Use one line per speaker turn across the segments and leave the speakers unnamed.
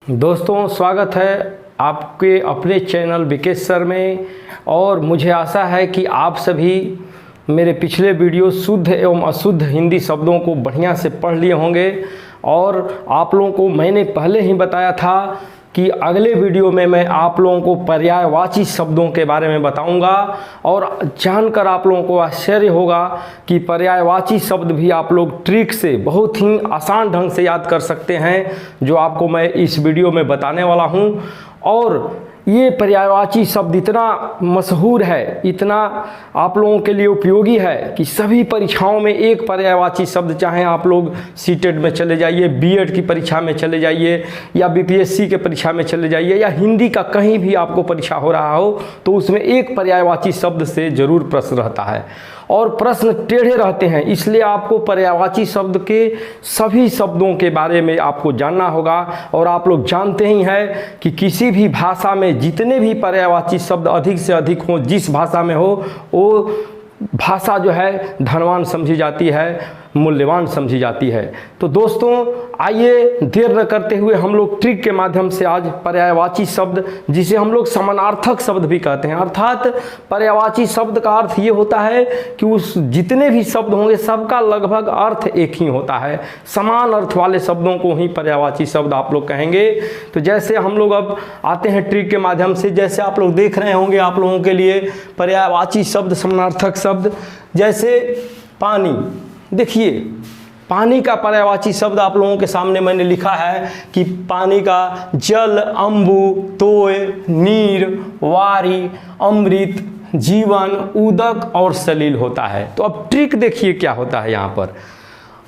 दोस्तों, स्वागत है आपके अपने चैनल विकेश सर में। और मुझे आशा है कि आप सभी मेरे पिछले वीडियो शुद्ध एवं अशुद्ध हिंदी शब्दों को बढ़िया से पढ़ लिए होंगे। और आप लोगों को मैंने पहले ही बताया था कि अगले वीडियो में मैं आप लोगों को पर्यायवाची शब्दों के बारे में बताऊंगा। और जानकर आप लोगों को आश्चर्य होगा कि पर्यायवाची शब्द भी आप लोग ट्रिक से बहुत ही आसान ढंग से याद कर सकते हैं, जो आपको मैं इस वीडियो में बताने वाला हूं। और ये पर्यायवाची शब्द इतना मशहूर है, इतना आप लोगों के लिए उपयोगी है कि सभी परीक्षाओं में एक पर्यायवाची शब्द, चाहे आप लोग सीटेट में चले जाइए, बीएड की परीक्षा में चले जाइए, या बीपीएससी के परीक्षा में चले जाइए, या हिंदी का कहीं भी आपको परीक्षा हो रहा हो तो उसमें एक पर्यायवाची शब्द से जरूर प्रश्न रहता है। और प्रश्न टेढ़े रहते हैं, इसलिए आपको पर्यायवाची शब्द के सभी शब्दों के बारे में आपको जानना होगा। और आप लोग जानते ही हैं कि किसी भी भाषा में जितने भी पर्यायवाची शब्द अधिक से अधिक हों, जिस भाषा में हो, वो भाषा जो है धनवान समझी जाती है, मूल्यवान समझी जाती है। तो दोस्तों, आइए देर न करते हुए हम लोग ट्रिक के माध्यम से आज पर्यायवाची शब्द, जिसे हम लोग समानार्थक शब्द भी कहते हैं, अर्थात पर्यायवाची शब्द का अर्थ ये होता है कि उस जितने भी शब्द होंगे सबका लगभग अर्थ एक ही होता है। समान अर्थ वाले शब्दों को ही पर्यायवाची शब्द आप लोग कहेंगे। तो जैसे हम लोग अब आते हैं ट्रिक के माध्यम से, जैसे आप लोग देख रहे होंगे आप लोगों के लिए पर्यायवाची शब्द, समानार्थक शब्द, जैसे पानी। देखिए, पानी का पर्यायवाची शब्द आप लोगों के सामने मैंने लिखा है कि पानी का जल, अम्बु, तोय, नीर, वारी, अमृत, जीवन, उदक और सलील होता है। तो अब ट्रिक देखिए क्या होता है यहाँ पर।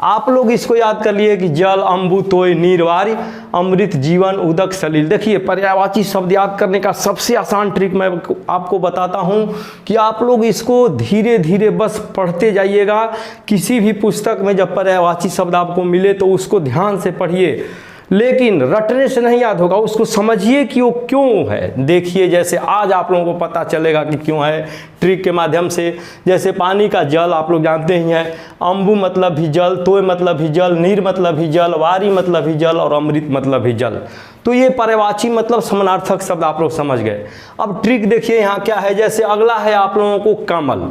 आप लोग इसको याद कर लिए कि जल, अम्बु, तोय, नीर, वारी, अमृत, जीवन, उदक, सलील। देखिए, पर्यायवाची शब्द याद करने का सबसे आसान ट्रिक मैं आपको बताता हूं कि आप लोग इसको धीरे धीरे बस पढ़ते जाइएगा। किसी भी पुस्तक में जब पर्यायवाची शब्द आपको मिले तो उसको ध्यान से पढ़िए, लेकिन रटने से नहीं याद होगा, उसको समझिए कि वो क्यों है। देखिए, जैसे आज आप लोगों को पता चलेगा कि क्यों है ट्रिक के माध्यम से। जैसे पानी का जल आप लोग जानते ही हैं, अम्बु मतलब भी जल, तोय मतलब भी जल, नीर मतलब भी जल, वारी मतलब भी जल और अमृत मतलब भी जल। तो ये पर्यायवाची मतलब समानार्थक शब्द आप लोग समझ गए। अब ट्रिक देखिए यहाँ क्या है। जैसे अगला है आप लोगों को कमल।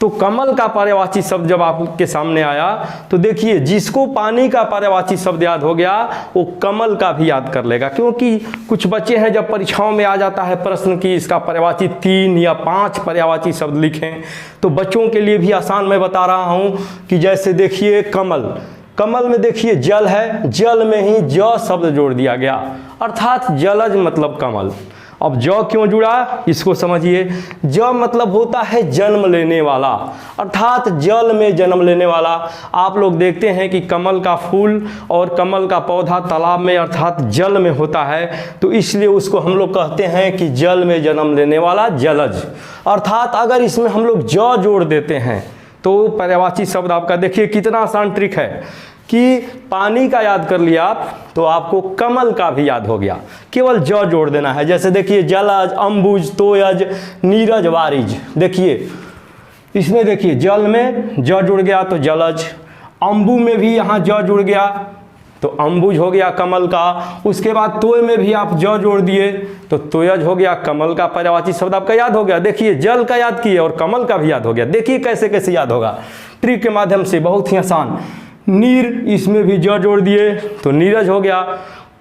तो कमल का पर्यायवाची शब्द जब आपके सामने आया तो देखिए, जिसको पानी का पर्यायवाची शब्द याद हो गया वो कमल का भी याद कर लेगा। क्योंकि कुछ बच्चे हैं, जब परीक्षाओं में आ जाता है प्रश्न कि इसका पर्यायवाची 3 या 5 पर्यायवाची शब्द लिखें, तो बच्चों के लिए भी आसान मैं बता रहा हूँ कि जैसे देखिए कमल, कमल में देखिए जल है, जल में ही ज शब्द जोड़ दिया गया, अर्थात जलज मतलब कमल। अब ज क्यों जुड़ा इसको समझिए। ज मतलब होता है जन्म लेने वाला, अर्थात जल में जन्म लेने वाला। आप लोग देखते हैं कि कमल का फूल और कमल का पौधा तालाब में अर्थात जल में होता है, तो इसलिए उसको हम लोग कहते हैं कि जल में जन्म लेने वाला, जलज। अर्थात अगर इसमें हम लोग ज जोड़ देते हैं तो पर्यायवाची शब्द आपका, देखिए कितना आसान ट्रिक है कि पानी का याद कर लिया आप तो आपको कमल का भी याद हो गया, केवल ज जोड़ देना है। जैसे देखिए जलज, अम्बुज, तोयज, नीरज, वारिज। देखिए इसमें देखिए जल में ज जुड़ गया तो जलज, अम्बु में भी यहाँ ज जुड़ गया तो अम्बुज हो गया कमल का। उसके बाद तोय में भी आप ज जोड़ दिए तो तोयज हो गया, कमल का पर्यायवाची शब्द आपका याद हो गया। देखिए जल का याद किए और कमल का भी याद हो गया। देखिए कैसे कैसे याद होगा ट्रिक के माध्यम से, बहुत ही आसान। नीर, इसमें भी ज जोड़ दिए तो नीरज हो गया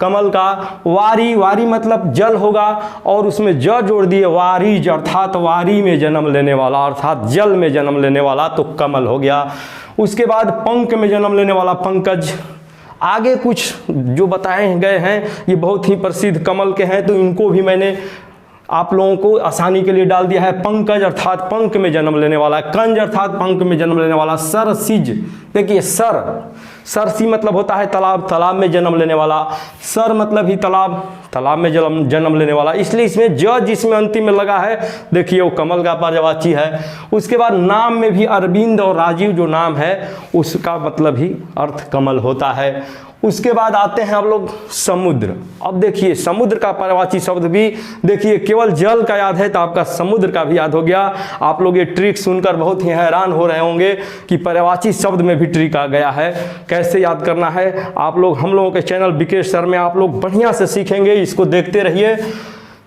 कमल का। वारी, वारी मतलब जल होगा और उसमें ज जोड़ दिए, वारीज, अर्थात वारी में जन्म लेने वाला, अर्थात जल में जन्म लेने वाला, तो कमल हो गया। उसके बाद पंख में जन्म लेने वाला, पंकज। आगे कुछ जो बताए गए हैं ये बहुत ही प्रसिद्ध कमल के हैं, तो इनको भी मैंने आप लोगों को आसानी के लिए डाल दिया है। पंकज अर्थात पंख में जन्म लेने वाला, कंज अर्थात पंख में जन्म लेने वाला, सरसिज। देखिए सरसी मतलब होता है तालाब, तालाब में जन्म लेने वाला, सर मतलब ही तालाब, तालाब में जन्म लेने वाला, इसलिए इसमें ज जिसमें अंतिम में लगा है देखिए वो कमल का पर्यायवाची है। उसके बाद नाम में भी अरविंद और राजीव जो नाम है उसका मतलब ही अर्थ कमल होता है। उसके बाद आते हैं आप लोग समुद्र। अब देखिए समुद्र का पर्यायवाची शब्द भी देखिए, केवल जल का याद है तो आपका समुद्र का भी याद हो गया। आप लोग ये ट्रिक सुनकर बहुत ही हैरान हो रहे होंगे कि पर्यायवाची शब्द में भी ट्रिक आ गया है। कैसे याद करना है आप लोग हम लोगों के चैनल विकेश सर में आप लोग बढ़िया से सीखेंगे, इसको देखते रहिए।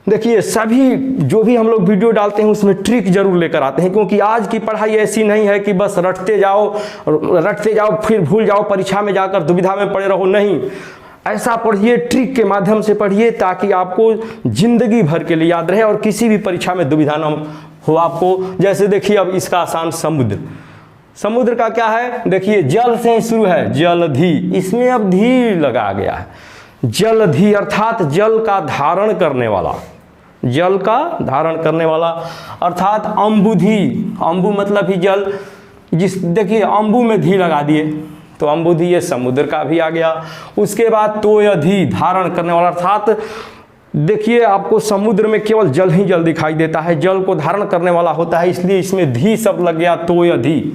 देखिए सभी जो भी हम लोग वीडियो डालते हैं उसमें ट्रिक जरूर लेकर आते हैं, क्योंकि आज की पढ़ाई ऐसी नहीं है कि बस रटते जाओ फिर भूल जाओ, परीक्षा में जाकर दुविधा में पड़े रहो। नहीं, ऐसा पढ़िए, ट्रिक के माध्यम से पढ़िए ताकि आपको जिंदगी भर के लिए याद रहे और किसी भी परीक्षा में दुविधा न हो आपको। जैसे देखिए अब इसका आसान समुद्र। समुद्र का क्या है, देखिए जल से शुरू है, जलधि, इसमें अब धी लगा गया है। जलधि अर्थात जल का धारण करने वाला, जल का धारण करने वाला अर्थात अम्बुधि, अम्बु मतलब ही जल, जिस देखिए अम्बु में धी लगा दिए तो अम्बुधि, ये समुद्र का भी आ गया। उसके बाद तोयधि, धारण करने वाला अर्थात देखिए आपको समुद्र में केवल जल ही जल दिखाई देता है, जल को धारण करने वाला होता है, इसलिए इसमें धी शब्द लग गया, तोयधि।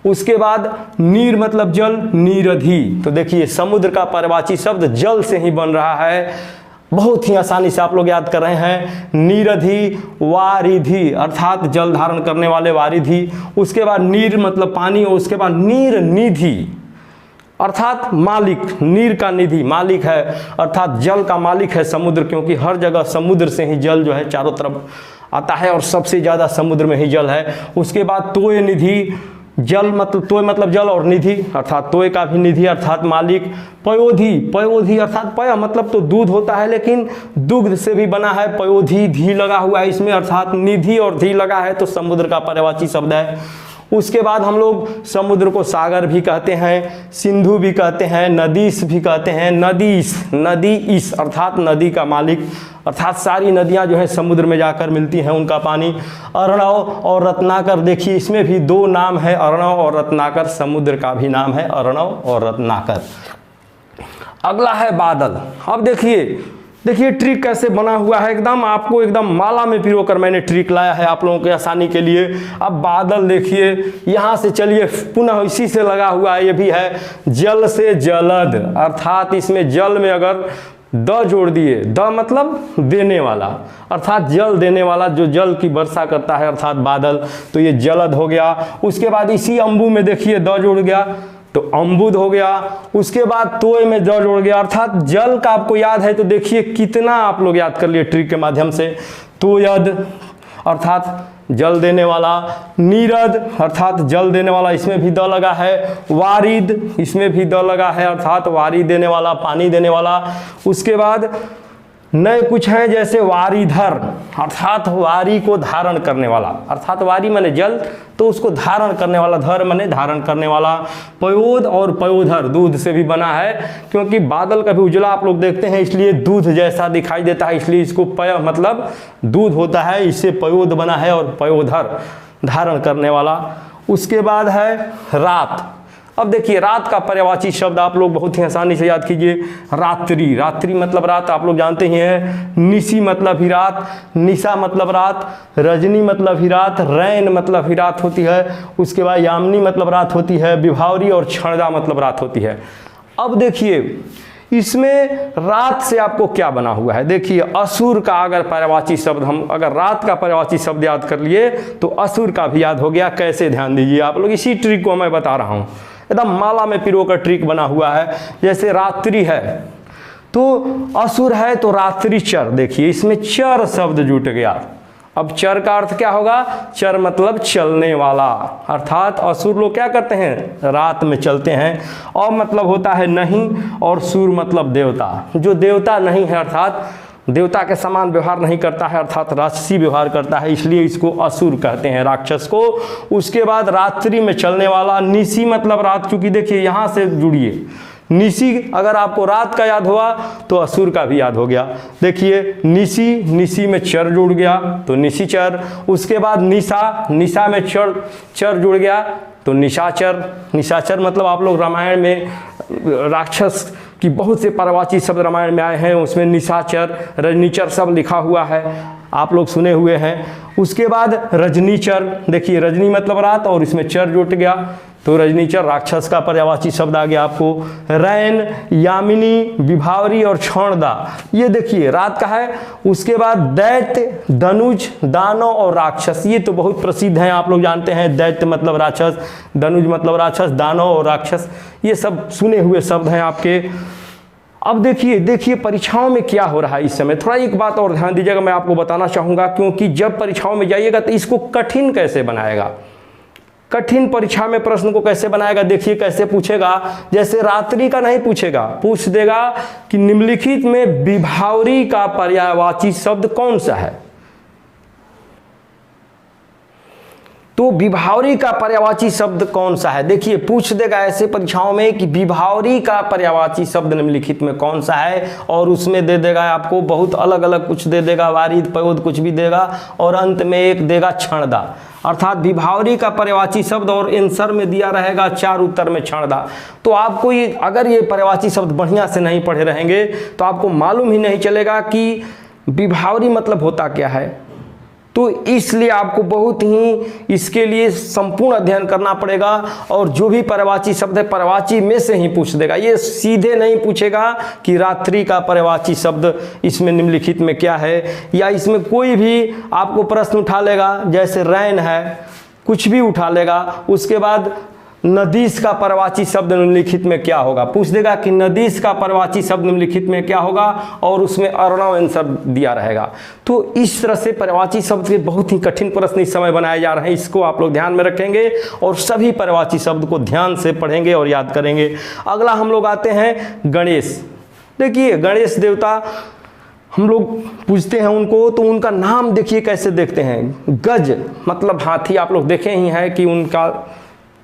उसके बाद नीर मतलब जल, नीरधि। तो देखिए समुद्र का पर्यायवाची शब्द जल से ही बन रहा है, बहुत ही आसानी से आप लोग याद कर रहे हैं। नीरधि, वारिधि अर्थात जल धारण करने वाले वारिधि। उसके बाद नीर मतलब पानी, और उसके बाद नीर निधि अर्थात मालिक, नीर का निधि मालिक है, अर्थात जल का मालिक है समुद्र, क्योंकि हर जगह समुद्र से ही जल जो है चारों तरफ आता है और सबसे ज़्यादा समुद्र में ही जल है। उसके बाद तोय निधि, जल मतलब तोय मतलब जल और निधि अर्थात तोय का भी निधि अर्थात मालिक। पयोधि, पयोधि अर्थात पय मतलब तो दूध होता है लेकिन दुग्ध से भी बना है, पयोधि, धी लगा हुआ है इसमें अर्थात निधि और धी लगा है तो समुद्र का पर्यायवाची शब्द है। उसके बाद हम लोग समुद्र को सागर भी कहते हैं, सिंधु भी कहते हैं, नदीस भी कहते हैं। नदीस, नदी इस अर्थात नदी का मालिक, अर्थात सारी नदियां जो है समुद्र में जाकर मिलती हैं, उनका पानी। अर्णव और रत्नाकर, देखिए इसमें भी दो नाम है, अर्णव और रत्नाकर, समुद्र का भी नाम है अर्णव और रत्नाकर। अगला है बादल। अब देखिए ट्रिक कैसे बना हुआ है, एकदम आपको एकदम माला में पिरोकर मैंने ट्रिक लाया है आप लोगों के आसानी के लिए। अब बादल देखिए, यहाँ से चलिए पुनः इसी से लगा हुआ है, ये भी है जल से जलद अर्थात इसमें जल में अगर द जोड़ दिए, द मतलब देने वाला अर्थात जल देने वाला, जो जल की वर्षा करता है अर्थात बादल, तो ये जलद हो गया। उसके बाद इसी अम्बु में देखिए द जोड़ गया तो अम्बुद हो गया। उसके बाद तोय में द जोड़ गया अर्थात जल का आपको याद है तो देखिए कितना आप लोग याद कर लिए ट्रिक के माध्यम से। तोयद अर्थात जल देने वाला, नीरद अर्थात जल देने वाला, इसमें भी द लगा है। वारिद, इसमें भी द लगा है अर्थात वारी देने वाला, पानी देने वाला। उसके बाद नए कुछ हैं जैसे वारीधर अर्थात वारी को धारण करने वाला, अर्थात वारी माने जल तो उसको धारण करने वाला, धर माने धारण करने वाला। पयोद और पयोधर दूध से भी बना है, क्योंकि बादल का भी उजला आप लोग देखते हैं इसलिए दूध जैसा दिखाई देता है, इसलिए इसको पय मतलब दूध होता है, इससे पयोद बना है और पयोधर धारण करने वाला। उसके बाद है रात। अब देखिए रात का पर्यायवाची शब्द आप लोग बहुत ही आसानी से याद कीजिए, रात्रि, रात्रि मतलब रात आप लोग जानते ही हैं। निशी मतलब ही रात, निशा मतलब रात, रजनी मतलब ही रात, रैन मतलब ही रात होती है। उसके बाद यामिनी मतलब रात होती है, विभावरी और क्षणदा मतलब रात होती है। अब देखिए इसमें रात से आपको क्या बना हुआ है, देखिए असुर का अगर पर्यायवाची शब्द हम अगर रात का पर्यायवाची शब्द याद कर लिए तो असुर का भी याद हो गया। कैसे, ध्यान दीजिए आप लोग, इसी ट्रिक को मैं बता रहा हूँ, एकदम माला में पिरो का ट्रिक बना हुआ है। जैसे रात्रि है तो असुर है तो रात्रि चर, देखिए इसमें चर शब्द जुट गया। अब चर का अर्थ क्या होगा, चर मतलब चलने वाला, अर्थात असुर लोग क्या करते हैं रात में चलते हैं। और मतलब होता है नहीं, और सुर मतलब देवता, जो देवता नहीं है अर्थात देवता के समान व्यवहार नहीं करता है अर्थात राक्षसी व्यवहार करता है, इसलिए इसको असुर कहते हैं राक्षस को। उसके बाद रात्रि में चलने वाला, निशी मतलब रात, क्योंकि देखिए यहाँ से जुड़िए, निशी अगर आपको रात का याद हुआ तो असुर का भी याद हो गया। देखिए निशी, निशी में चर जुड़ गया तो निशीचर। उसके बाद निशा, निशा में चर जुड़ गया तो निशाचर, निशाचर मतलब आप लोग रामायण में राक्षस कि बहुत से पर्यायवाची शब्द रामायण में आए हैं, उसमें निशाचर, रजनीचर सब लिखा हुआ है, आप लोग सुने हुए हैं। उसके बाद रजनीचर, देखिए रजनी मतलब रात और इसमें चर जुट गया तो रजनीचर राक्षस का पर्यायवाची शब्द आ गया आपको। रैन, यामिनी, विभावरी और क्षणदा, ये देखिए रात का है। उसके बाद दैत्य, धनुज, दानव और राक्षस, ये तो बहुत प्रसिद्ध हैं, आप लोग जानते हैं। दैत्य मतलब राक्षस, धनुज मतलब राक्षस, दानव और राक्षस, ये सब सुने हुए शब्द हैं आपके। अब देखिए परीक्षाओं में क्या हो रहा है इस समय। थोड़ा एक बात और ध्यान दीजिएगा, मैं आपको बताना चाहूँगा, क्योंकि जब परीक्षाओं में जाइएगा तो इसको कठिन कैसे बनाएगा, कठिन परीक्षा में प्रश्न को कैसे बनाएगा। देखिए कैसे पूछेगा, जैसे रात्रि का नहीं पूछेगा, पूछ देगा कि निम्नलिखित में विभावरी का पर्यायवाची शब्द कौन सा है। तो विभावरी का पर्यायवाची शब्द कौन सा है, देखिए पूछ देगा ऐसे परीक्षाओं में कि विभावरी का पर्यायवाची शब्द निम्नलिखित में कौन सा है, और उसमें दे देगा आपको बहुत अलग अलग कुछ दे देगा, वारिद पयोद कुछ भी देगा, और अंत में एक देगा क्षणदा, अर्थात विभावरी का पर्यायवाची शब्द, और आंसर में दिया रहेगा 4 उत्तर में क्षणदा। तो आपको ये अगर ये पर्यायवाची शब्द बढ़िया से नहीं पढ़े रहेंगे तो आपको मालूम ही नहीं चलेगा कि विभावरी मतलब होता क्या है। तो इसलिए आपको बहुत ही इसके लिए संपूर्ण अध्ययन करना पड़ेगा, और जो भी पर्यायवाची शब्द है पर्यायवाची में से ही पूछ देगा, ये सीधे नहीं पूछेगा कि रात्रि का पर्यायवाची शब्द इसमें निम्नलिखित में क्या है, या इसमें कोई भी आपको प्रश्न उठा लेगा, जैसे रैन है, कुछ भी उठा लेगा। उसके बाद नदीस का पर्यायवाची शब्द निम्नलिखित में क्या होगा, पूछ देगा कि नदीस का पर्यायवाची शब्द निम्नलिखित में क्या होगा, और उसमें अर्णव आंसर दिया रहेगा। तो इस तरह से पर्यायवाची शब्द के बहुत ही कठिन प्रश्न इस समय बनाए जा रहे हैं, इसको आप लोग ध्यान में रखेंगे और सभी पर्यायवाची शब्द को ध्यान से पढ़ेंगे और याद करेंगे। अगला हम लोग आते हैं गणेश। देखिए गणेश देवता हम लोग पूछते हैं उनको, तो उनका नाम देखिए कैसे देखते हैं। गज मतलब हाथी, आप लोग देखे ही हैं कि उनका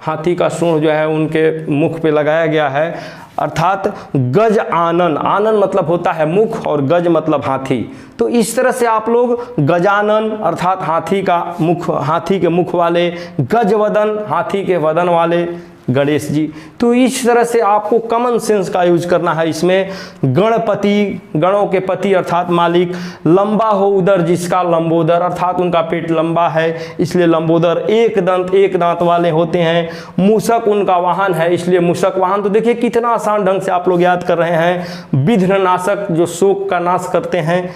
हाथी का सूंड जो है उनके मुख पे लगाया गया है, अर्थात गज आनन, आनन मतलब होता है मुख और गज मतलब हाथी। तो इस तरह से आप लोग गजानन अर्थात हाथी का मुख, हाथी के मुख वाले, गजवदन हाथी के वदन वाले गणेश जी। तो इस तरह से आपको कॉमन सेंस का यूज करना है इसमें। गणपति, गणों के पति अर्थात मालिक। लंबा हो उदर जिसका लंबोदर, अर्थात उनका पेट लंबा है इसलिए लंबोदर। एक दांत वाले होते हैं। मूषक उनका वाहन है इसलिए मूषक वाहन। तो देखिए कितना आसान ढंग से आप लोग याद कर रहे हैं। विघ्ननाशक जो शोक का नाश करते हैं,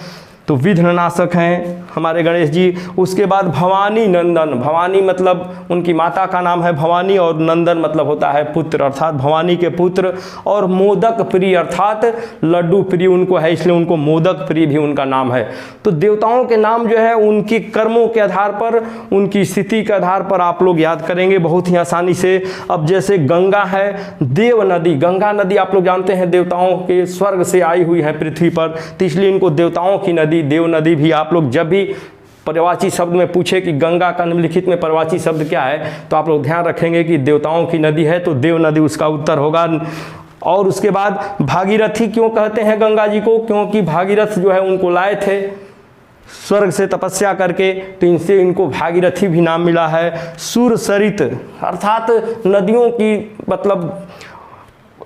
तो विघ्ननाशक हैं हमारे गणेश जी। उसके बाद भवानी नंदन, भवानी मतलब उनकी माता का नाम है भवानी, और नंदन मतलब होता है पुत्र अर्थात भवानी के पुत्र। और मोदक प्रिय अर्थात लड्डू प्रिय उनको है इसलिए उनको मोदक प्रिय भी उनका नाम है। तो देवताओं के नाम जो है उनकी कर्मों के आधार पर, उनकी स्थिति के आधार पर आप लोग याद करेंगे बहुत ही आसानी से। अब जैसे गंगा है, देव नदी, गंगा नदी आप लोग जानते हैं देवताओं के स्वर्ग से आई हुई है पृथ्वी पर, तो इसलिए इनको देवताओं की नदी, देव नदी भी आप लोग जब भी पर्यायवाची शब्द में पूछे कि गंगा का निम्नलिखित में पर्यायवाची शब्द क्या है, तो आप लोग ध्यान रखेंगे कि देवताओं की नदी है तो देव नदी उसका उत्तर होगा। और उसके बाद भागीरथी क्यों कहते हैं गंगा जी को, क्योंकि भागीरथ जो है उनको लाए थे स्वर्ग से तपस्या करके, तो इनसे इनको भागीरथी भी नाम मिला है। सुरसरित अर्थात नदियों की मतलब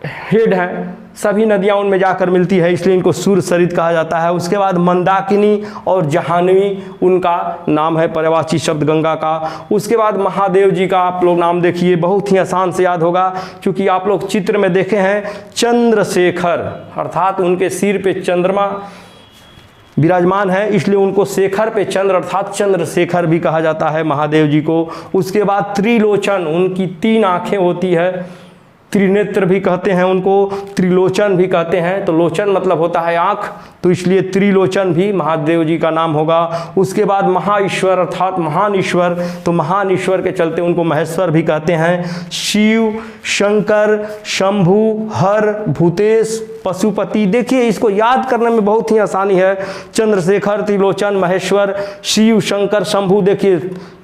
हेड है, सभी नदियां उनमें जाकर मिलती है इसलिए इनको सुरसरित कहा जाता है। उसके बाद मंदाकिनी और जहानवी उनका नाम है पर्यायवाची शब्द गंगा का। उसके बाद महादेव जी का आप लोग नाम देखिए, बहुत ही आसान से याद होगा क्योंकि आप लोग चित्र में देखे हैं। चंद्रशेखर अर्थात उनके सिर पे चंद्रमा विराजमान है इसलिए उनको शेखर पे चंद्र अर्थात चंद्रशेखर भी कहा जाता है महादेव जी को। उसके बाद त्रिलोचन, उनकी 3 आँखें होती है, त्रिनेत्र भी कहते हैं उनको, त्रिलोचन भी कहते हैं। तो लोचन मतलब होता है आँख, तो इसलिए त्रिलोचन भी महादेव जी का नाम होगा। उसके बाद महाईश्वर अर्थात महान ईश्वर, तो महान ईश्वर के चलते उनको महेश्वर भी कहते हैं। शिव, शंकर, शंभु, हर, भूतेश, पशुपति, देखिए इसको याद करने में बहुत ही आसानी है। चंद्रशेखर, त्रिलोचन, महेश्वर, शिव, शंकर, शंभु, देखिए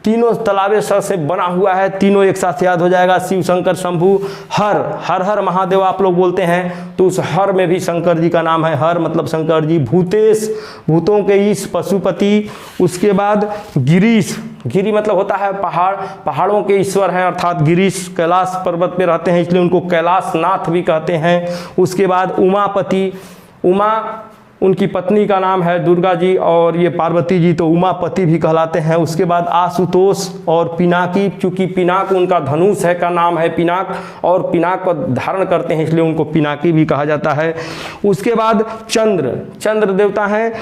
तीनों तलावे स से बना हुआ है, तीनों एक साथ याद हो जाएगा। शिव, शंकर, शंभु। हर, हर हर महादेव आप लोग बोलते हैं तो उस हर में भी शंकर जी का नाम है, हर मतलब शंकर जी। भूतेश, भूतों के ईश, पशुपति। उसके बाद गिरीश, गिरी मतलब होता है पहाड़, पहाड़ों के ईश्वर हैं अर्थात गिरीश कैलाश पर्वत पे रहते हैं इसलिए उनको कैलाशनाथ भी कहते हैं। उसके बाद उमापति, उमा उनकी पत्नी का नाम है दुर्गा जी, और ये पार्वती जी तो उमापति भी कहलाते हैं। उसके बाद आशुतोष और पिनाकी, चूँकि पिनाक उनका धनुष है का नाम है पिनाक, और पिनाक को धारण करते हैं इसलिए उनको पिनाकी भी कहा जाता है। उसके बाद चंद्र देवता हैं,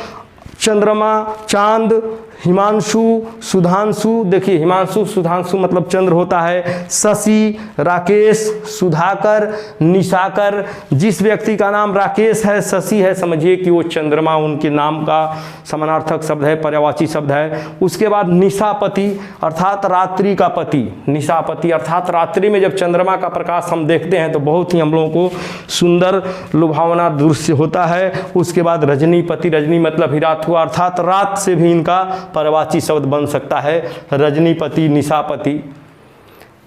चंद्रमा, चांद, हिमांशु, सुधांशु, देखिए हिमांशु सुधांशु मतलब चंद्र होता है, शशि, राकेश, सुधाकर, निशाकर। जिस व्यक्ति का नाम राकेश है, शशि है, समझिए कि वो चंद्रमा उनके नाम का समानार्थक शब्द है, पर्यायवाची शब्द है। उसके बाद निशापति अर्थात रात्रि का पति, निशापति अर्थात रात्रि में जब चंद्रमा का प्रकाश हम देखते हैं तो बहुत ही हम लोगों को सुंदर लुभावना दृश्य होता है। उसके बाद रजनीपति, रजनी मतलब ही रात हुआ, अर्थात रात से भी इनका पर्यायवाची शब्द बन सकता है, रजनीपति, निशापति।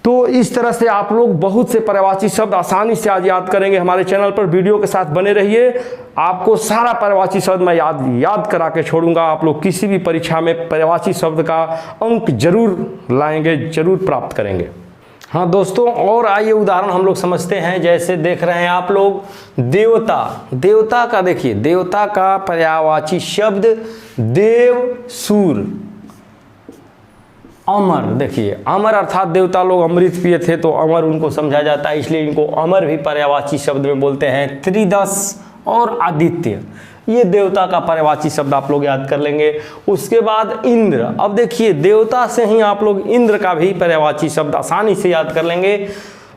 तो इस तरह से आप लोग बहुत से पर्यायवाची शब्द आसानी से आज याद करेंगे। हमारे चैनल पर वीडियो के साथ बने रहिए, आपको सारा पर्यायवाची शब्द मैं याद करा के छोड़ूंगा। आप लोग किसी भी परीक्षा में पर्यायवाची शब्द का अंक जरूर लाएंगे, जरूर प्राप्त करेंगे। हाँ दोस्तों, और आइए उदाहरण हम लोग समझते हैं। जैसे देख रहे हैं आप लोग देवता, देवता का देखिए, देवता का पर्यायवाची शब्द देव, सूर, अमर। देखिए अमर अर्थात देवता लोग अमृत पिए थे तो अमर उनको समझा जाता है, इसलिए इनको अमर भी पर्यायवाची शब्द में बोलते हैं। त्रिदश और आदित्य, ये देवता का पर्यायवाची शब्द आप लोग याद कर लेंगे। उसके बाद इंद्र, अब देखिए देवता से ही आप लोग इंद्र का भी पर्यायवाची शब्द आसानी से याद कर लेंगे।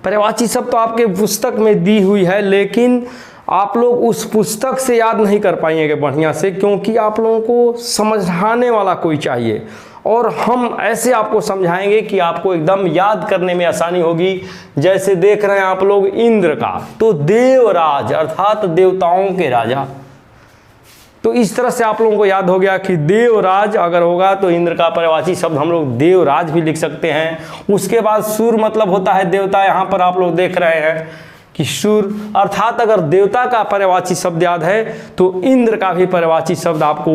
पर्यायवाची शब्द तो आपके पुस्तक में दी हुई है, लेकिन आप लोग उस पुस्तक से याद नहीं कर पाएंगे बढ़िया से, क्योंकि आप लोगों को समझाने वाला कोई चाहिए, और हम ऐसे आपको समझाएंगे कि आपको एकदम याद करने में आसानी होगी। जैसे देख रहे हैं आप लोग इंद्र का, तो देवराज अर्थात देवताओं के राजा। तो इस तरह से आप लोगों को याद हो गया कि देवराज अगर होगा तो इंद्र का पर्यायवाची शब्द हम लोग देवराज भी लिख सकते हैं। उसके बाद सूर मतलब होता है देवता, यहाँ पर आप लोग देख रहे हैं कि सूर अर्थात अगर देवता का पर्यायवाची शब्द याद है तो इंद्र का भी पर्यायवाची शब्द आपको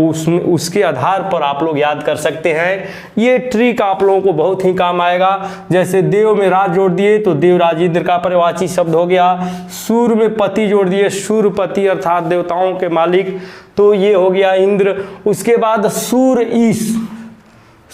उसके आधार पर आप लोग याद कर सकते हैं। ये ट्रिक आप लोगों को बहुत ही काम आएगा। जैसे देव में राज जोड़ दिए तो देवराज इंद्र का पर्यायवाची शब्द हो गया। सूर में पति जोड़ दिए, सूरपति अर्थात देवताओं के मालिक, तो ये हो गया इंद्र। उसके बाद सूर ईश,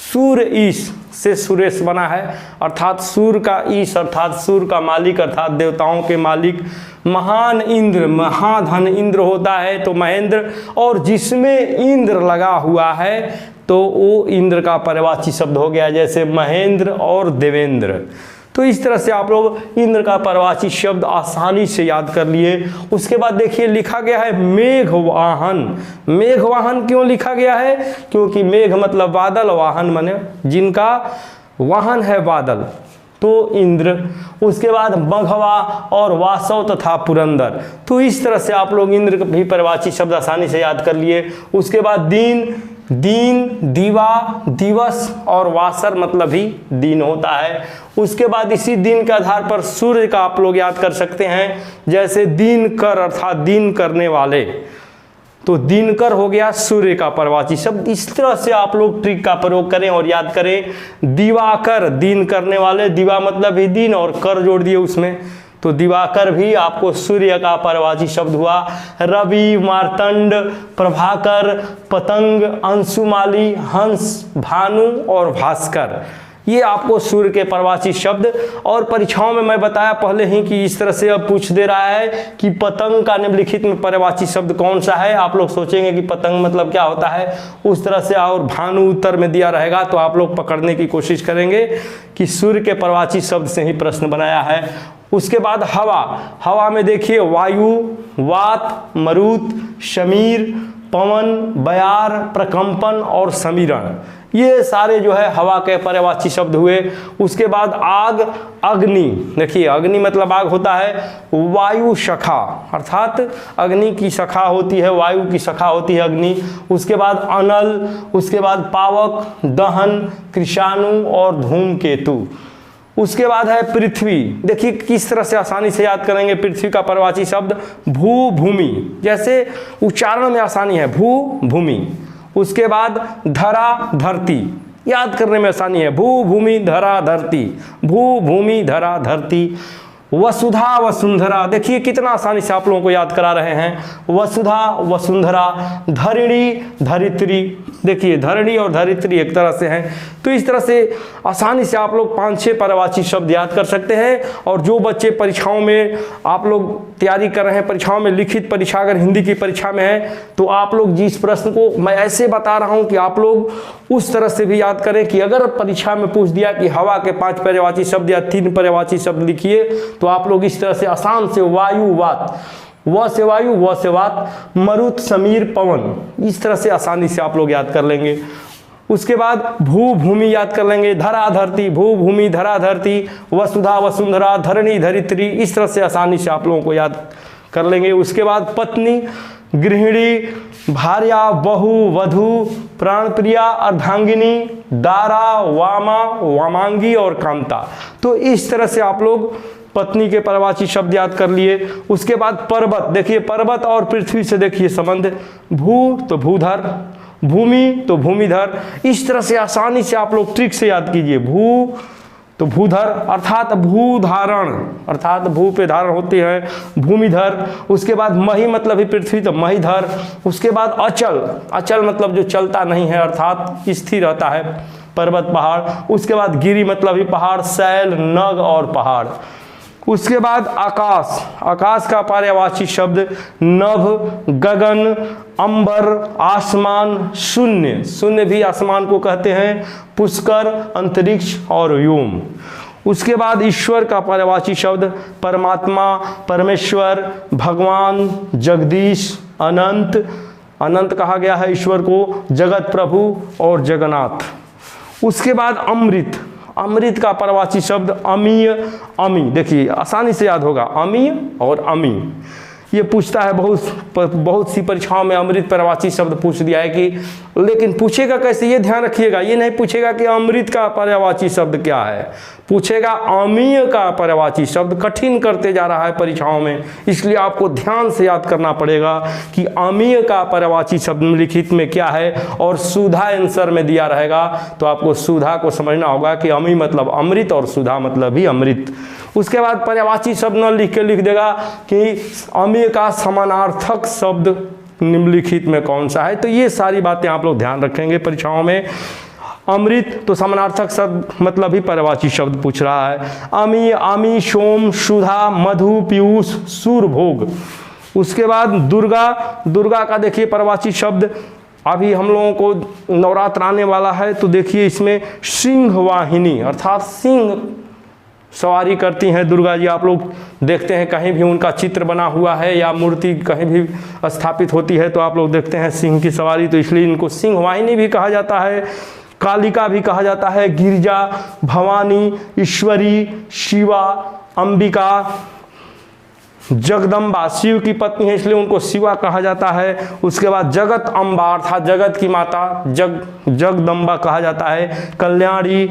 सूर ईश से सुरेश बना है, अर्थात सूर का ईश अर्थात सूर का मालिक अर्थात देवताओं के मालिक। महान इंद्र, महाधन इंद्र होता है तो महेंद्र, और जिसमें इंद्र लगा हुआ है तो वो इंद्र का पर्यायवाची शब्द हो गया, जैसे महेंद्र और देवेंद्र। तो इस तरह से आप लोग इंद्र का पर्यायवाची शब्द आसानी से याद कर लिए। उसके बाद देखिए लिखा गया है मेघवाहन। मेघवाहन क्यों लिखा गया है? क्योंकि मेघ मतलब बादल, वाहन माने जिनका वाहन है बादल, तो इंद्र। उसके बाद मघवा और वासव तथा पुरंदर। तो इस तरह से आप लोग इंद्र का भी पर्यायवाची शब्द आसानी से याद कर लिए। उसके बाद दीन, दीन, दीवा, दिवस और वासर मतलब भी दिन होता है। उसके बाद इसी दिन के आधार पर सूर्य का आप लोग याद कर सकते हैं, जैसे दिन कर अर्थात दिन करने वाले, तो दिनकर हो गया सूर्य का पर्यायवाची शब्द। इस तरह से आप लोग ट्रिक का प्रयोग करें और याद करें। दिवाकर, दिन करने वाले, दिवा मतलब ही दिन और कर जोड़ दिए उसमें, तो दिवाकर भी आपको सूर्य का पर्यायवाची शब्द हुआ। रवि, मार्तंड, प्रभाकर, पतंग, अंशुमाली, हंस, भानु और भास्कर, ये आपको सूर्य के पर्यायवाची शब्द। और परीक्षाओं में मैं बताया पहले ही कि इस तरह से अब पूछ दे रहा है कि पतंग का निम्नलिखित में पर्यायवाची शब्द कौन सा है। आप लोग सोचेंगे कि पतंग मतलब क्या होता है, उस तरह से, और भानु उत्तर में दिया रहेगा तो आप लोग पकड़ने की कोशिश करेंगे कि सूर्य के पर्यायवाची शब्द से ही प्रश्न बनाया है। उसके बाद हवा, हवा में देखिए वायु, वात, मरुत, शमीर, पवन, बयार, प्रकंपन और समीरण, ये सारे जो है हवा के पर्यायवाची शब्द हुए। उसके बाद आग, अग्नि, देखिए अग्नि मतलब आग होता है। वायु शखा अर्थात अग्नि की शखा होती है, वायु की शखा होती है अग्नि। उसके बाद अनल, उसके बाद पावक, दहन, कृषाणु और धूमकेतु। उसके बाद है पृथ्वी। देखिए किस तरह से आसानी से याद करेंगे पृथ्वी का पर्यायवाची शब्द भू भूमि, जैसे उच्चारण में आसानी है, भू भूमि। उसके बाद धरा धरती, याद करने में आसानी है, भू भूमि धरा धरती, भू भूमि धरा धरती। वसुधा वसुंधरा, देखिए कितना आसानी से आप लोगों को याद करा रहे हैं। वसुधा वसुंधरा, धरिणी धरित्री, देखिए धरणी और धरित्री एक तरह से हैं। तो इस तरह से आसानी से आप लोग 5-6 पर्यायवाची शब्द याद कर सकते हैं। और जो बच्चे परीक्षाओं में आप लोग तैयारी कर रहे हैं, परीक्षाओं में लिखित परीक्षा अगर हिंदी की परीक्षा में है, तो आप लोग जिस प्रश्न को मैं ऐसे बता रहा हूं कि आप लोग उस तरह से भी याद करें कि अगर परीक्षा में पूछ दिया कि हवा के 5 पर्यायवाची शब्द या 3 पर्यायवाची शब्द लिखिए, तो आप लोग इस तरह से आसान से वायु वात, व से वायु व से वात, मरुत समीर पवन, इस तरह से आसानी से आप लोग याद कर लेंगे। उसके बाद भू भूमि याद कर लेंगे, धरा धरती, भू भूमि धरा धरती, वसुधा वसुंधरा, धरणी धरित्री, इस तरह से आसानी से आप लोगों को याद कर लेंगे। उसके बाद पत्नी, गृहिणी, भार्या, बहू, वधू, प्राणप्रिया, अर्धांगिनी, दारा, वामा, वामांगी और कांता। तो इस तरह से आप लोग पत्नी के पर्यायवाची शब्द याद कर लिए। उसके बाद पर्वत, देखिए पर्वत और पृथ्वी से देखिए संबंध, भू तो भूधर, भूमि तो भूमिधर, इस तरह से आसानी से आप लोग ट्रिक से याद कीजिए। भू तो भूधर अर्थात भूधारण, अर्थात भू पे धारण होते हैं, भूमिधर। उसके बाद मही मतलब ही पृथ्वी तो महीधर। उसके बाद अचल, अचल मतलब जो चलता नहीं है अर्थात स्थिर रहता है, पर्वत पहाड़। उसके बाद गिरि मतलब ही पहाड़, शैल, नग और पहाड़। उसके बाद आकाश, आकाश का पर्यायवाची शब्द नभ, गगन, अंबर, आसमान, शून्य, शून्य भी आसमान को कहते हैं, पुष्कर, अंतरिक्ष और व्योम। उसके बाद ईश्वर का पर्यायवाची शब्द परमात्मा, परमेश्वर, भगवान, जगदीश, अनंत, अनंत कहा गया है ईश्वर को, जगत प्रभु और जगन्नाथ। उसके बाद अमृत, अमृत का पर्यायवाची शब्द अमीय, अमी, देखिए आसानी से याद होगा, अमीय और अमी। ये पूछता है बहुत सी परीक्षाओं में अमृत पर्यायवाची शब्द पूछ दिया है कि, लेकिन पूछेगा कैसे ये ध्यान रखिएगा, ये नहीं पूछेगा कि अमृत का पर्यायवाची शब्द क्या है, पूछेगा अमीय का पर्यायवाची शब्द। कठिन करते जा रहा है परीक्षाओं में, इसलिए आपको ध्यान से याद करना पड़ेगा कि अमीय का पर्यायवाची शब्द लिखित में क्या है, और सुधा आंसर में दिया रहेगा तो आपको सुधा को समझना होगा कि अमी मतलब अमृत और सुधा मतलब भी अमृत। उसके बाद पर्यायवाची शब्द न लिख के लिख देगा कि अमीय का समानार्थक शब्द निम्नलिखित में कौन सा है। तो ये सारी बातें आप लोग ध्यान रखेंगे परीक्षाओं में। अमृत तो समानार्थक शब्द मतलब ही पर्यायवाची शब्द पूछ रहा है। अमी, आमी, सोम, सुधा, मधु, पीयूष, सूरभोग। उसके बाद दुर्गा, दुर्गा का देखिए पर्यायवाची शब्द, अभी हम लोगों को नवरात्र आने वाला है तो देखिए इसमें सिंह वाहिनी अर्थात सिंह सवारी करती हैं दुर्गा जी। आप लोग देखते हैं कहीं भी उनका चित्र बना हुआ है या मूर्ति कहीं भी स्थापित होती है तो आप लोग देखते हैं सिंह की सवारी, तो इसलिए इनको सिंह वाहिनी भी कहा जाता है, कालिका भी कहा जाता है, गिरिजा, भवानी, ईश्वरी, शिवा, अंबिका, जगदम्बा, शिव की पत्नी है इसलिए उनको शिवा कहा जाता है। उसके बाद जगत अम्बा अर्थात जगत की माता जगदम्बा कहा जाता है, कल्याणी,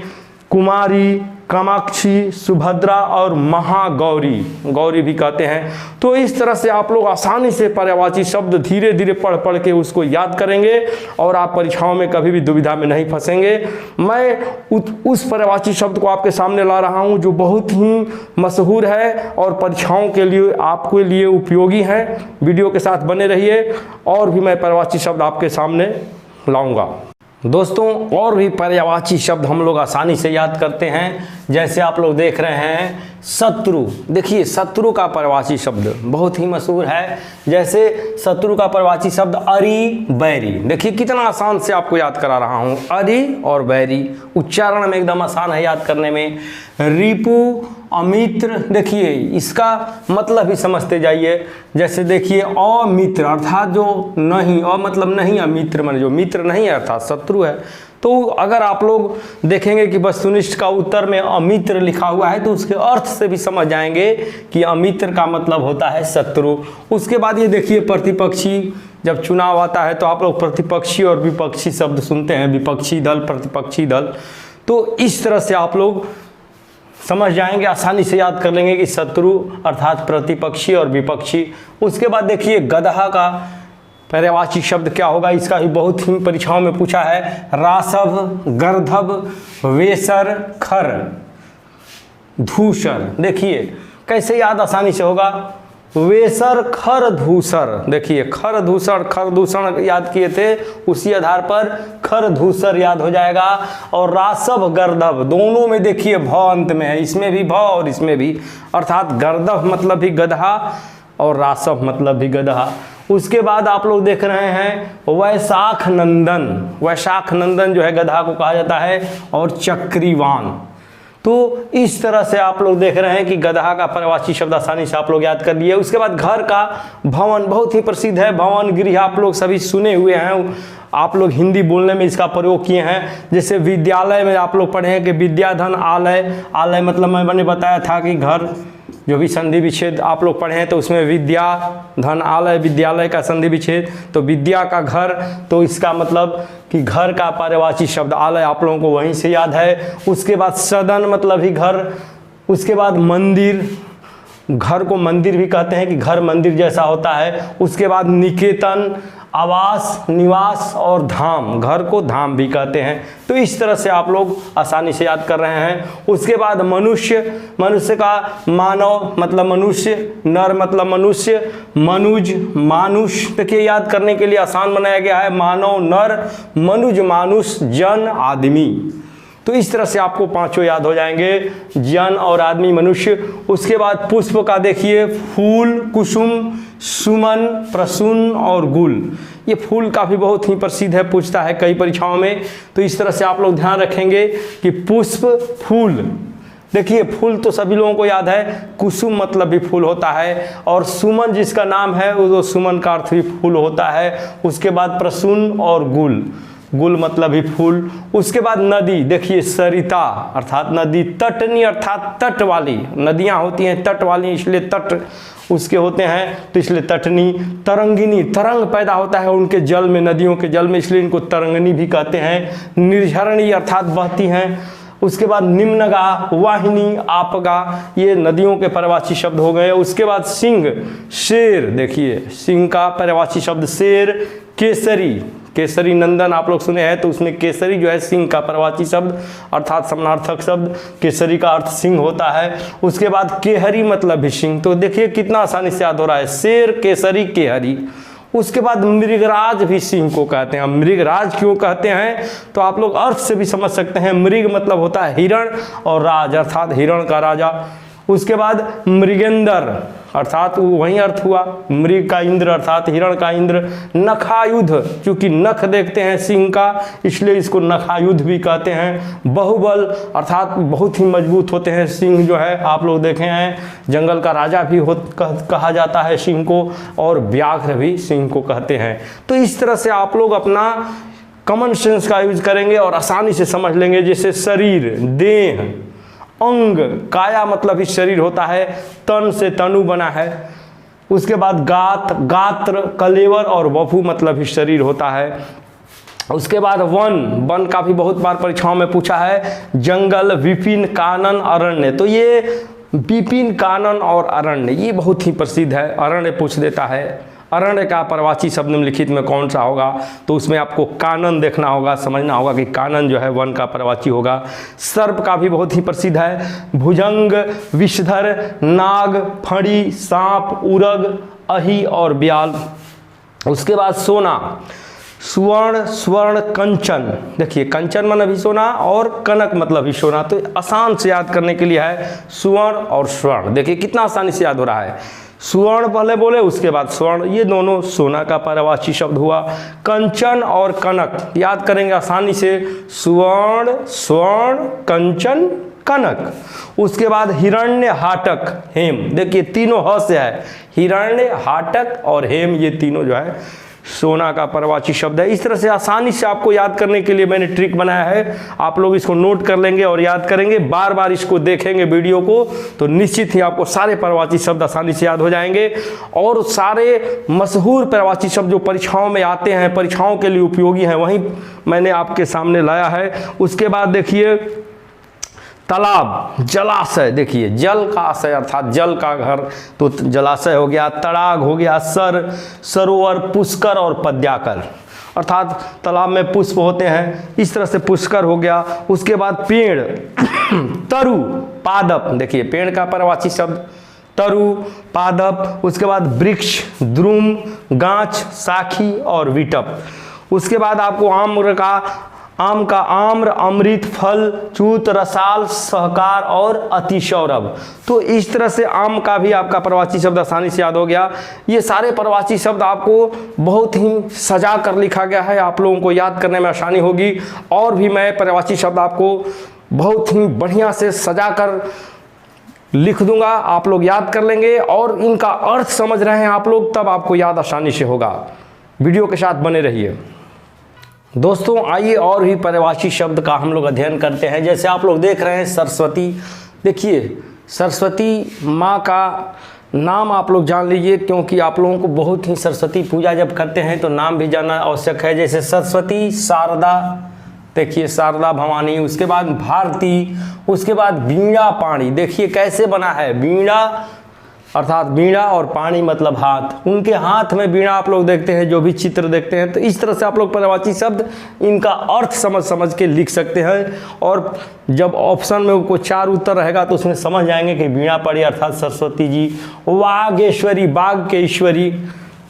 कुमारी, कामाक्षी, सुभद्रा और महागौरी, गौरी भी कहते हैं। तो इस तरह से आप लोग आसानी से पर्यायवाची शब्द धीरे धीरे पढ़ पढ़ के उसको याद करेंगे और आप परीक्षाओं में कभी भी दुविधा में नहीं फंसेंगे। मैं उस पर्यायवाची शब्द को आपके सामने ला रहा हूं जो बहुत ही मशहूर है और परीक्षाओं के लिए आपके लिए उपयोगी हैं। वीडियो के साथ बने रहिए और भी मैं पर्यायवाची शब्द आपके सामने लाऊंगा। दोस्तों और भी पर्यायवाची शब्द हम लोग आसानी से याद करते हैं, जैसे आप लोग देख रहे हैं शत्रु। देखिए शत्रु का पर्यायवाची शब्द बहुत ही मशहूर है, जैसे शत्रु का पर्यायवाची शब्द अरि, बैरी। देखिए कितना आसान से आपको याद करा रहा हूँ, अरि और बैरी, उच्चारण में एकदम आसान है याद करने में। रिपु, अमित्र, देखिए इसका मतलब ही समझते जाइए। जैसे देखिए अमित्र अर्थात जो नहीं, अ मतलब नहीं, अमित्र माने जो मित्र नहीं है अर्थात शत्रु है। तो अगर आप लोग देखेंगे कि वस्तुनिष्ठ का उत्तर में अमित्र लिखा हुआ है तो उसके अर्थ से भी समझ जाएंगे कि अमित्र का मतलब होता है शत्रु। उसके बाद ये देखिए प्रतिपक्षी, जब चुनाव आता है तो आप लोग प्रतिपक्षी और विपक्षी शब्द सुनते हैं, विपक्षी दल, प्रतिपक्षी दल। तो इस तरह से आप लोग समझ जाएंगे, आसानी से याद कर लेंगे कि शत्रु अर्थात प्रतिपक्षी और विपक्षी। उसके बाद देखिए गदहा का पर्यायवाची शब्द क्या होगा, इसका भी बहुत ही परीक्षाओं में पूछा है। रासव, गर्धव, वेसर, खर, धूसर। देखिए कैसे याद आसानी से होगा? वेसर खरधूसर, देखिए खरधूसर, खरदूषण याद किए थे, उसी आधार पर खरधूसर याद हो जाएगा। और रासव गर्दभ, दोनों में देखिए भ अंत में है, इसमें भी भ और इसमें भी, अर्थात गर्दभ मतलब भी गधा और रासव मतलब भी गधा। उसके बाद आप लोग देख रहे हैं वैशाख नंदन, वैशाख नंदन जो है गधा को कहा जाता है, और चक्रीवान। तो इस तरह से आप लोग देख रहे हैं कि गधा का पर्यायवाची शब्द आसानी से आप लोग याद कर लिए। उसके बाद घर का भवन बहुत ही प्रसिद्ध है, भवन गृह आप लोग सभी सुने हुए हैं, आप लोग हिंदी बोलने में इसका प्रयोग किए हैं। जैसे विद्यालय में आप लोग पढ़े हैं कि विद्याधन आलय, आलय मतलब मैंने बताया था कि घर, जो भी संधि विच्छेद आप लोग पढ़े हैं तो उसमें विद्या धन आलय, विद्यालय का संधि विच्छेद, तो विद्या का घर, तो इसका मतलब कि घर का पर्यायवाची शब्द आलय आप लोगों को वहीं से याद है। उसके बाद सदन मतलब ही घर, उसके बाद मंदिर, घर को मंदिर भी कहते हैं कि घर मंदिर जैसा होता है। उसके बाद निकेतन, आवास, निवास, और धाम, घर को धाम भी कहते हैं। तो इस तरह से आप लोग आसानी से याद कर रहे हैं। उसके बाद मनुष्य, मनुष्य का मानव मतलब मनुष्य, नर मतलब मनुष्य, मनुज, मानुष, देखिए याद करने के लिए आसान बनाया गया है, मानव, नर, मनुज, मानुष, जन, आदमी। तो इस तरह से आपको पांचों याद हो जाएंगे, जन और आदमी, मनुष्य। उसके बाद पुष्प का देखिए फूल, कुसुम, सुमन, प्रसून और गुल। ये फूल काफ़ी बहुत ही प्रसिद्ध है, पूछता है कई परीक्षाओं में। तो इस तरह से आप लोग ध्यान रखेंगे कि पुष्प, फूल, देखिए फूल तो सभी लोगों को याद है, कुसुम मतलब भी फूल होता है, और सुमन जिसका नाम है वो सुमन का अर्थ भी फूल होता है। उसके बाद प्रसून और गुल, गुल मतलब भी फूल। उसके बाद नदी, देखिए सरिता अर्थात नदी, तटनी अर्थात तट वाली, नदियाँ होती हैं तट वाली इसलिए तट उसके होते हैं, तो इसलिए तटनी। तरंगिनी, तरंग पैदा होता है उनके जल में, नदियों के जल में, इसलिए इनको तरंगिनी भी कहते हैं। निर्झरणी अर्थात बहती हैं। उसके बाद निम्नगा, वाहिनी, आपगा, ये नदियों के पर्यायवाची शब्द हो गए। उसके बाद सिंह, शेर, देखिए सिंह का पर्यायवाची शब्द शेर। केसरी, केसरी नंदन आप लोग सुने हैं, तो उसमें केसरी जो है सिंह का पर्यायवाची शब्द अर्थात समानार्थक शब्द, केसरी का अर्थ सिंह होता है। उसके बाद केहरी मतलब भी सिंह, तो देखिए कितना आसानी से याद हो रहा है, शेर, केसरी, केहरी। उसके बाद मृगराज भी सिंह को कहते हैं। मृगराज क्यों कहते हैं तो आप लोग अर्थ से भी समझ सकते हैं, मृग मतलब होता है हिरण, और राज अर्थात हिरण का राजा। उसके बाद मृगेंद्र अर्थात वही अर्थ हुआ, मृग का इंद्र अर्थात हिरण का इंद्र। नखायुध, क्योंकि नख देखते हैं सिंह का इसलिए इसको नखायुध भी कहते हैं। बाहुबल अर्थात बहुत ही मजबूत होते हैं सिंह जो है, आप लोग देखे हैं, जंगल का राजा भी कहा जाता है सिंह को, और व्याघ्र भी सिंह को कहते हैं। तो इस तरह से आप लोग अपना कॉमन सेंस का यूज करेंगे और आसानी से समझ लेंगे। जैसे शरीर, देह, अंग, काया मतलब ही शरीर होता है, तन से तनु बना है। उसके बाद गात, गात्र, कलेवर और वपु मतलब ही शरीर होता है। उसके बाद वन, वन का भी बहुत बार परीक्षाओं में पूछा है। जंगल, विपिन, कानन, अरण्य, तो ये विपिन, कानन और अरण्य ये बहुत ही प्रसिद्ध है, अरण्य पूछ देता है। अरण्य का पर्यायवाची शब्द निम्नलिखित में कौन सा होगा, तो उसमें आपको कानन देखना होगा, समझना होगा कि कानन जो है वन का पर्यायवाची होगा। सर्प का भी बहुत ही प्रसिद्ध है। भुजंग, विषधर, नाग, फड़ी, सांप, उरग, अहि और ब्याल। उसके बाद सोना, स्वर्ण, स्वर्ण, कंचन, देखिए कंचन मतलब भी सोना और कनक मतलब भी सोना, तो आसान से याद करने के लिए है स्वर्ण और स्वर्ण। देखिए कितना आसानी से याद हो रहा है, स्वर्ण पहले बोले उसके बाद स्वर्ण, ये दोनों सोना का पर्यायवाची शब्द हुआ। कंचन और कनक याद करेंगे आसानी से, स्वर्ण, स्वर्ण, कंचन, कनक। उसके बाद हिरण्य, हाटक, हेम, देखिए तीनों ह से है, हिरण्य, हाटक और हेम, ये तीनों जो है सोना का पर्यायवाची शब्द है। इस तरह से आसानी से आपको याद करने के लिए मैंने ट्रिक बनाया है, आप लोग इसको नोट कर लेंगे और याद करेंगे, बार बार इसको देखेंगे वीडियो को, तो निश्चित ही आपको सारे पर्यायवाची शब्द आसानी से याद हो जाएंगे। और सारे मशहूर पर्यायवाची शब्द जो परीक्षाओं में आते हैं, परीक्षाओं के लिए उपयोगी हैं, वहीं मैंने आपके सामने लाया है। उसके बाद देखिए तालाब, जलाशय, देखिए जल का आशय अर्थात जल का घर, तो जलाशय हो गया। तड़ाग हो गया, सरोवर, पुष्कर और पद्याकर, अर्थात तालाब में पुष्प होते हैं, इस तरह से पुष्कर हो गया। उसके बाद पेड़, तरु, पादप, देखिए पेड़ का पर्यायवाची शब्द तरु, पादप, उसके बाद वृक्ष, द्रुम, गाछ, साखी और विटप। उसके बाद आपको आम का आम्र, अमृत, फल, चूत, रसाल, सहकार और अतिसौरभ। तो इस तरह से आम का भी आपका प्रवाची शब्द आसानी से याद हो गया। ये सारे प्रवाची शब्द आपको बहुत ही सजा कर लिखा गया है, आप लोगों को याद करने में आसानी होगी। और भी मैं प्रवाची शब्द आपको बहुत ही बढ़िया से सजा कर लिख दूंगा, आप लोग याद कर लेंगे और इनका अर्थ समझ रहे हैं आप लोग, तब आपको याद आसानी से होगा। वीडियो के साथ बने रहिए। दोस्तों आइए और भी प्रवाची शब्द का हम लोग अध्ययन करते हैं। जैसे आप लोग देख रहे हैं सरस्वती, देखिए सरस्वती माँ का नाम आप लोग जान लीजिए, क्योंकि आप लोगों को बहुत ही सरस्वती पूजा जब करते हैं तो नाम भी जानना आवश्यक है। जैसे सरस्वती, शारदा, देखिए शारदा भवानी, उसके बाद भारती, उसके बाद वीणा पाणी। देखिए कैसे बना है, वीणा अर्थात वीणा और पाणी मतलब हाथ, उनके हाथ में वीणा आप लोग देखते हैं, जो भी चित्र देखते हैं। तो इस तरह से आप लोग प्रवाची शब्द इनका अर्थ समझ के लिख सकते हैं। और जब ऑप्शन में कोई 4 उत्तर रहेगा तो उसमें समझ जाएंगे कि वीणा पाणी अर्थात सरस्वती जी, वागेश्वरी, बाघ के ईश्वरी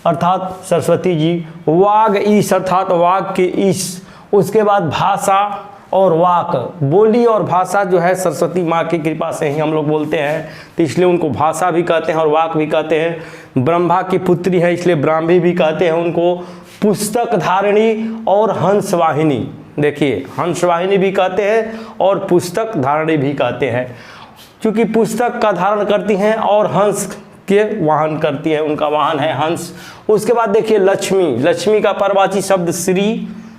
अर्थात सरस्वती जी, वाग ईश अर्थात वाग के ईश। उसके बाद भाषा और वाक, बोली और भाषा जो है सरस्वती माँ की कृपा से ही हम लोग बोलते हैं, तो इसलिए उनको भाषा भी कहते हैं और वाक भी कहते हैं। ब्रह्मा की पुत्री है इसलिए ब्राह्मी भी कहते हैं उनको। पुस्तक धारिणी और हंसवाहिनी, देखिए हंसवाहिनी भी कहते हैं और पुस्तक धारिणी भी कहते हैं, क्योंकि पुस्तक का धारण करती हैं और हंस के वाहन करती है, उनका वाहन है हंस। उसके बाद देखिए लक्ष्मी, लक्ष्मी का प्रवाची शब्द श्री,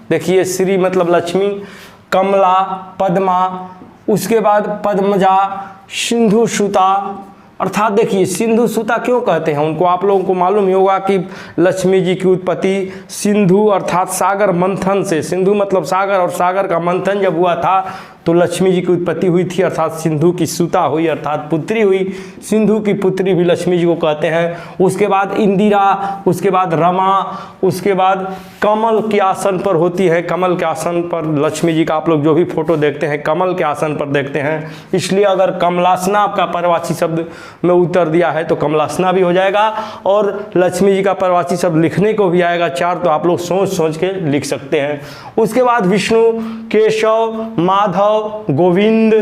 देखिए श्री मतलब लक्ष्मी। कमला, पद्मा, उसके बाद पद्मजा, सिंधु सुता अर्थात देखिए सिंधु सुता क्यों कहते हैं उनको, आप लोगों को मालूम ही होगा कि लक्ष्मी जी की उत्पत्ति सिंधु अर्थात सागर मंथन से, सिंधु मतलब सागर और सागर का मंथन जब हुआ था तो लक्ष्मी जी की उत्पत्ति हुई थी, अर्थात सिंधु की सुता हुई अर्थात पुत्री हुई। सिंधु की पुत्री भी लक्ष्मी जी को कहते हैं। उसके बाद इंदिरा, उसके बाद रमा, उसके बाद कमल के आसन पर होती है, कमल के आसन पर लक्ष्मी जी का आप लोग जो भी फोटो देखते हैं कमल के आसन पर देखते हैं, इसलिए अगर कमलासना आपका प्रवाची शब्द में उत्तर दिया है तो कमलासना भी हो जाएगा। और लक्ष्मी जी का प्रवाची शब्द लिखने को भी आएगा 4, तो आप लोग सोच के लिख सकते हैं। उसके बाद विष्णु, केशव, माधव, गोविंद,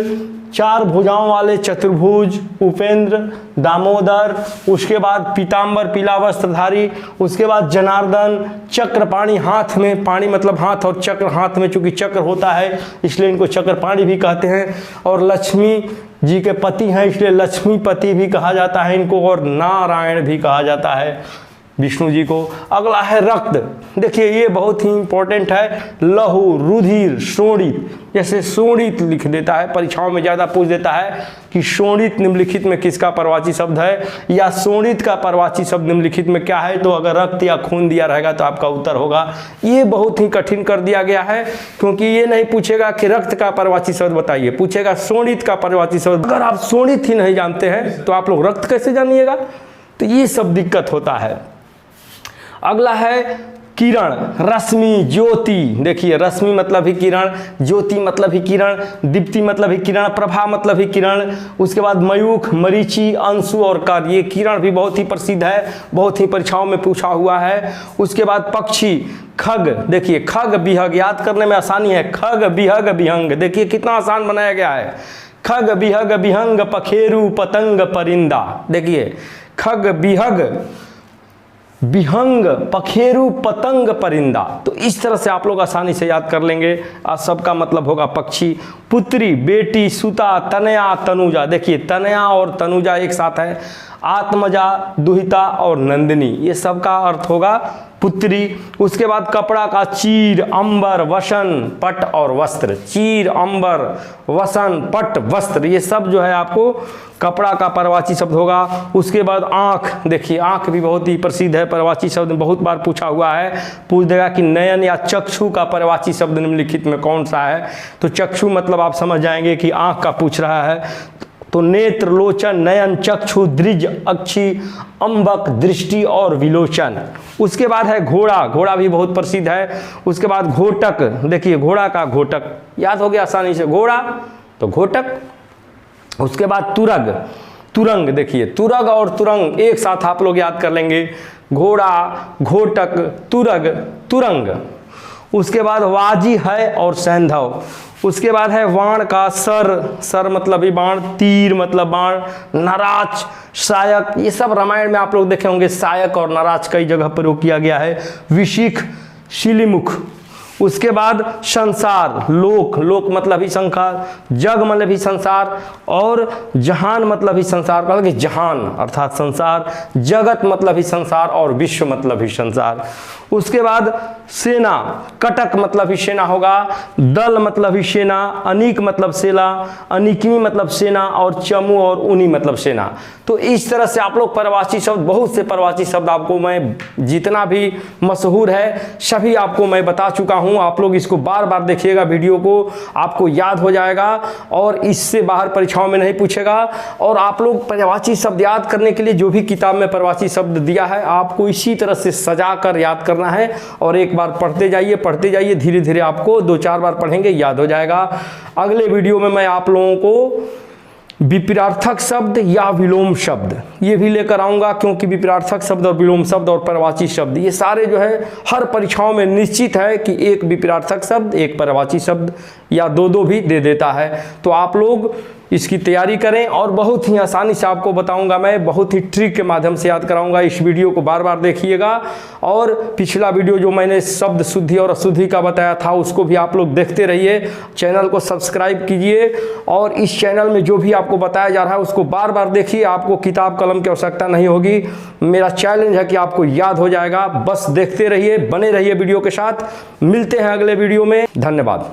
4 भुजाओं वाले चतुर्भुज, उपेंद्र, दामोदर, उसके बाद पीताम्बर पीला वस्त्रधारी, उसके बाद जनार्दन, चक्रपाणी हाथ में, पाणी मतलब हाथ और चक्र हाथ में, चूंकि चक्र होता है इसलिए इनको चक्रपाणी भी कहते हैं। और लक्ष्मी जी के पति हैं इसलिए लक्ष्मीपति भी कहा जाता है इनको, और नारायण भी कहा जाता है विष्णु जी को। अगला है रक्त, देखिए ये बहुत ही इंपॉर्टेंट है। लहू, रुधिर, शोणित, जैसे शोणित लिख देता है, परीक्षाओं में ज़्यादा पूछ देता है कि शोणित निम्नलिखित में किसका प्रवाची शब्द है, या शोणित का प्रवाची शब्द निम्नलिखित में क्या है। तो अगर रक्त या खून दिया रहेगा तो आपका उत्तर होगा। ये बहुत ही कठिन कर दिया गया है, क्योंकि ये नहीं पूछेगा कि रक्त का प्रवाची शब्द बताइए, पूछेगा शोणित का प्रवाची शब्द। अगर आप शोणित ही नहीं जानते हैं तो आप लोग रक्त कैसे जानिएगा, तो ये सब दिक्कत होता है। अगला है किरण, रश्मि, ज्योति, देखिए रश्मि मतलब ही किरण, ज्योति मतलब ही किरण, दीप्ति मतलब ही किरण, प्रभा मतलब ही किरण। उसके बाद मयूख, मरीचि, अंशु और कर, ये किरण भी बहुत ही प्रसिद्ध है, बहुत ही परीक्षाओं में पूछा हुआ है। उसके बाद पक्षी, खग, देखिए खग बिहग, याद करने में आसानी है, खग बिहग बिहंग, देखिए कितना आसान बनाया गया है। खग बिहग बिहंग पखेरु पतंग परिंदा, देखिए खग बिहग बिहंग पखेरु पतंग परिंदा। तो इस तरह से आप लोग आसानी से याद कर लेंगे। आज सबका मतलब होगा पक्षी। पुत्री, बेटी, सुता, तनया, तनुजा, देखिए तनया और तनुजा एक साथ है। आत्मजा, दुहिता और नंदिनी, ये सब का अर्थ होगा पुत्री। उसके बाद कपड़ा का चीर, अंबर, वसन, पट और वस्त्र, चीर, अंबर, वसन, पट, वस्त्र, ये सब जो है आपको कपड़ा का प्रवाची शब्द होगा। उसके बाद आँख, देखिए आँख भी बहुत ही प्रसिद्ध है, प्रवाची शब्द बहुत बार पूछा हुआ है, पूछ देगा कि नयन या चक्षु का प्रवाची शब्द निम्नलिखित में कौन सा है। तो चक्षु मतलब आप समझ जाएंगे कि आँख का पूछ रहा है, तो नेत्र, लोचन, नयन, चक्षु, दृज, अक्षी, अंबक, दृष्टि और विलोचन। उसके बाद है घोड़ा, घोड़ा भी बहुत प्रसिद्ध है। उसके बाद घोटक, देखिए घोड़ा का घोटक याद हो गया आसानी से, घोड़ा तो घोटक। उसके बाद तुरग, तुरंग, देखिए तुरग और तुरंग एक साथ आप लोग याद कर लेंगे। घोड़ा, घोटक, तुरग, तुरंग। उसके बाद वाजी है और सैंधव। उसके बाद है वाण का सर, सर मतलब ही बाण, तीर मतलब बाण, नराच, सायक, ये सब रामायण में आप लोग देखे होंगे। सायक और नराच कई जगह प्रयोग किया गया है। विशिख, शिलीमुख। उसके बाद संसार, लोक, लोक मतलब ही संसार, जग मतलब ही संसार, और जहान मतलब ही संसार, मतलब कि जहान अर्थात संसार, जगत मतलब ही संसार और विश्व मतलब ही संसार। उसके बाद सेना, कटक मतलब ही सेना होगा, दल मतलब ही सेना, अनीक मतलब सेना, अनीकनी मतलब सेना, और चमू और उनी मतलब सेना। तो इस तरह से आप लोग प्रवासी शब्द, बहुत से प्रवासी शब्द आपको मैं जितना भी मशहूर है सभी आपको मैं बता चुका हूं। आप लोग इसको बार बार देखिएगा वीडियो को, आपको याद हो जाएगा और इससे बाहर परीक्षाओं में नहीं पूछेगा। और आप लोग प्रवासी शब्द याद करने के लिए जो भी किताब में प्रवासी शब्द दिया है आपको इसी तरह से सजा कर याद करना है, और एक बार पढ़ते जाइए, धीरे धीरे आपको 2-4 बार पढ़ेंगे याद हो जाएगा। अगले वीडियो में मैं आप लोगों को विपरीतार्थक शब्द या विलोम शब्द ये भी लेकर आऊँगा, क्योंकि विपरीतार्थक शब्द और विलोम शब्द और प्रवाची शब्द ये सारे जो है हर परीक्षाओं में निश्चित है कि एक विपरीतार्थक शब्द, एक प्रवाची शब्द या दो भी दे देता है। तो आप लोग इसकी तैयारी करें, और बहुत ही आसानी से आपको बताऊंगा मैं, बहुत ही ट्रिक के माध्यम से याद कराऊंगा। इस वीडियो को बार बार देखिएगा, और पिछला वीडियो जो मैंने शब्द शुद्धि और अशुद्धि का बताया था उसको भी आप लोग देखते रहिए। चैनल को सब्सक्राइब कीजिए, और इस चैनल में जो भी आपको बताया जा रहा है उसको बार बार देखिए। आपको किताब कलम की आवश्यकता नहीं होगी, मेरा चैलेंज है कि आपको याद हो जाएगा। बस देखते रहिए, बने रहिए वीडियो के साथ। मिलते हैं अगले वीडियो में, धन्यवाद।